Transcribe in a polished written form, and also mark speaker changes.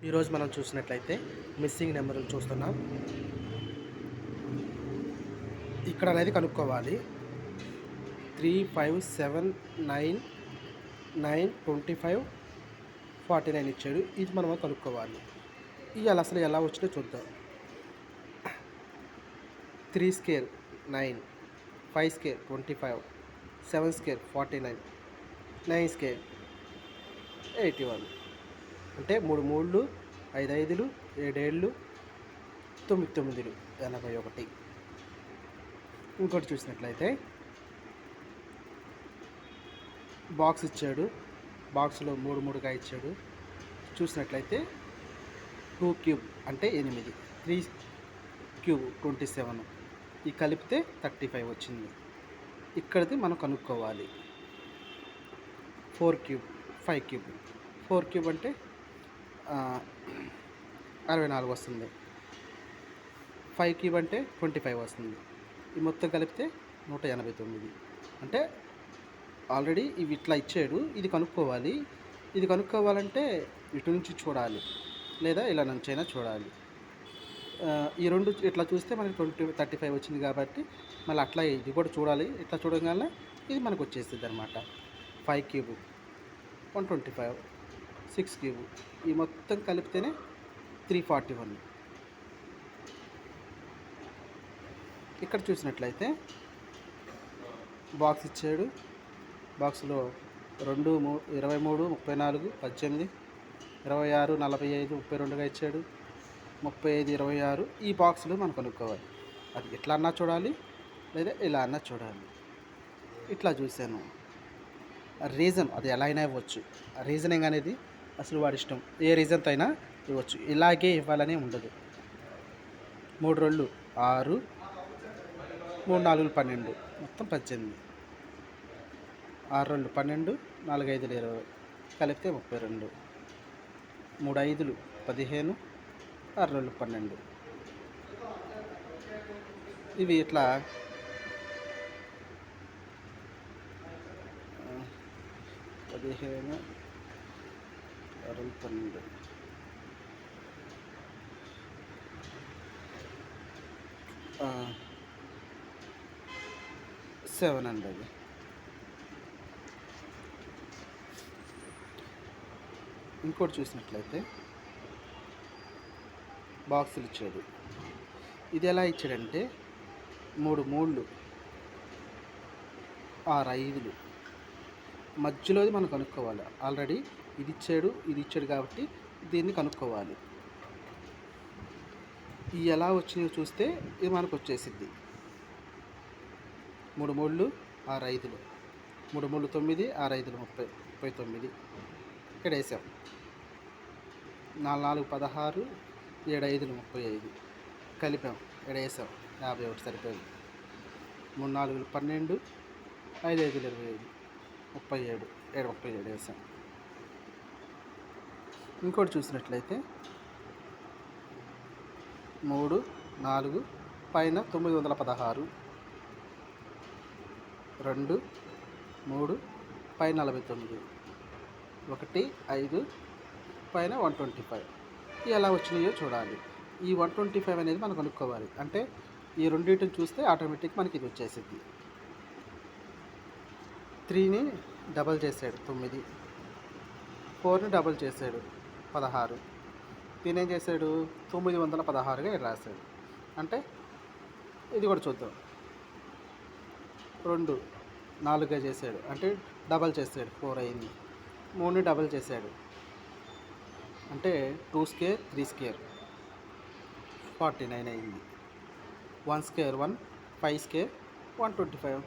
Speaker 1: ఈరోజు మనం చూసినట్లయితే మిస్సింగ్ నెంబర్లు చూస్తున్నాం. ఇక్కడ అనేది కనుక్కోవాలి. 3, 5, 7, 9, 9, 25, 49 ఇచ్చాడు. ఇది మనం కనుక్కోవాలి. ఇవాళ అసలు ఎలా వచ్చిందో చూద్దాం. 3 స్క్వేర్ 9, 5 స్క్వేర్ 25, 7 స్క్వేర్ 49, 9 స్క్వేర్ 81. అంటే 3 3లు 5 5లు 7 7లు 9 9లు 81. ఇంకోటి చూసినట్లయితే బాక్స్ ఇచ్చాడు. బాక్స్లో 3 3గా ఇచ్చాడు. చూసినట్లయితే 2 క్యూబ్ అంటే 8, 3 క్యూబ్ 27, ఈ కలిపితే 35 వచ్చింది. ఇక్కడిది మనం కనుక్కోవాలి. 4 క్యూబ్ 5 క్యూబ్ 4 క్యూబ్ అంటే 64 వస్తుంది. 5 క్యూబ్ అంటే 25 వస్తుంది. ఈ మొత్తం కలిపితే 189. అంటే ఆల్రెడీ ఇవి ఇట్లా ఇచ్చాడు. ఇది కనుక్కోవాలి. ఇది కనుక్కోవాలంటే ఇటు నుంచి చూడాలి, లేదా ఇలా నుంచైనా చూడాలి. ఈ రెండు ఇట్లా చూస్తే మనకి 35 వచ్చింది కాబట్టి మళ్ళీ అట్లా ఇది కూడా చూడాలి. ఇట్లా చూడగానే ఇది మనకు వచ్చేస్తుంది అనమాట. 5 క్యూబ్ 125, 6 క్యూబ్ ఈ మొత్తం కలిపితేనే 341. ఇక్కడ చూసినట్లయితే బాక్స్ ఇచ్చాడు. బాక్స్లో 2 23, 34, 18, 26, 45, 32గా ఇచ్చాడు. 35, 26 ఈ బాక్స్లో మనం కనుక్కోవాలి. అది ఎట్లా అన్నా చూడాలి, లేదా ఇలా అన్నా చూడాలి. ఇట్లా చూశాను. రీజన్ అది ఎలా అయినా ఇవ్వచ్చు. రీజనింగ్ అనేది అసలు వాడి ఇష్టం. ఏ రీజన్తో అయినా ఇవ్వచ్చు. ఇలాగే ఇవ్వాలని ఉండదు. 3 2 6, 3 4 12 మొత్తం 18, 6 2 12, 4 5 20 కలిపితే 32, 3 5 15, 6 2 12. ఇవి ఇట్లా 15, 6 12 700. ఇంకోటి చూసినట్లయితే బాక్సులు ఇచ్చాడు. ఇది ఎలా ఇచ్చాడంటే 3 3లు 6 5లు మధ్యలోది మనం కనుక్కోవాలి. ఆల్రెడీ ఇది ఇచ్చాడు కాబట్టి దీన్ని కనుక్కోవాలి. ఇవి ఎలా వచ్చినాయో చూస్తే ఇది మనకు వచ్చేసిద్ది. 3 3లు 6 5లు 3 3లు 9, 6 5లు 30, 39 ఇక్కడ వేసాం. 4 4 16, 7 5లు 35 కలిపాం. ఇక్కడ వేసాం 51 సరిపోయింది. 3 4లు 12, 5 5లు 25, 37 37 వేసాం. ఇంకోటి చూసినట్లయితే 3 4 పైన 916, 2 3 పైన 49, 1 5 పైన 125. ఇవి ఎలా వచ్చినాయో చూడాలి. ఈ 125 అనేది మనం కనుక్కోవాలి. అంటే ఈ రెండింటిని చూస్తే ఆటోమేటిక్ మనకి ఇది వచ్చేసింది. 3ని డబల్ చేసాడు 9, 4ని డబల్ చేసాడు 16, దీని ఏం చేశాడు 916గా రాశాడు. అంటే ఇది కూడా చూద్దాం. 2 4గా చేశాడు అంటే డబల్ చేశాడు 4 అయింది. 3ని డబల్ చేశాడు అంటే 2 స్క్వేర్ 3 స్క్వేర్ 49 అయింది. 1 స్క్వేర్ 1, 5 స్క్వేర్ 125.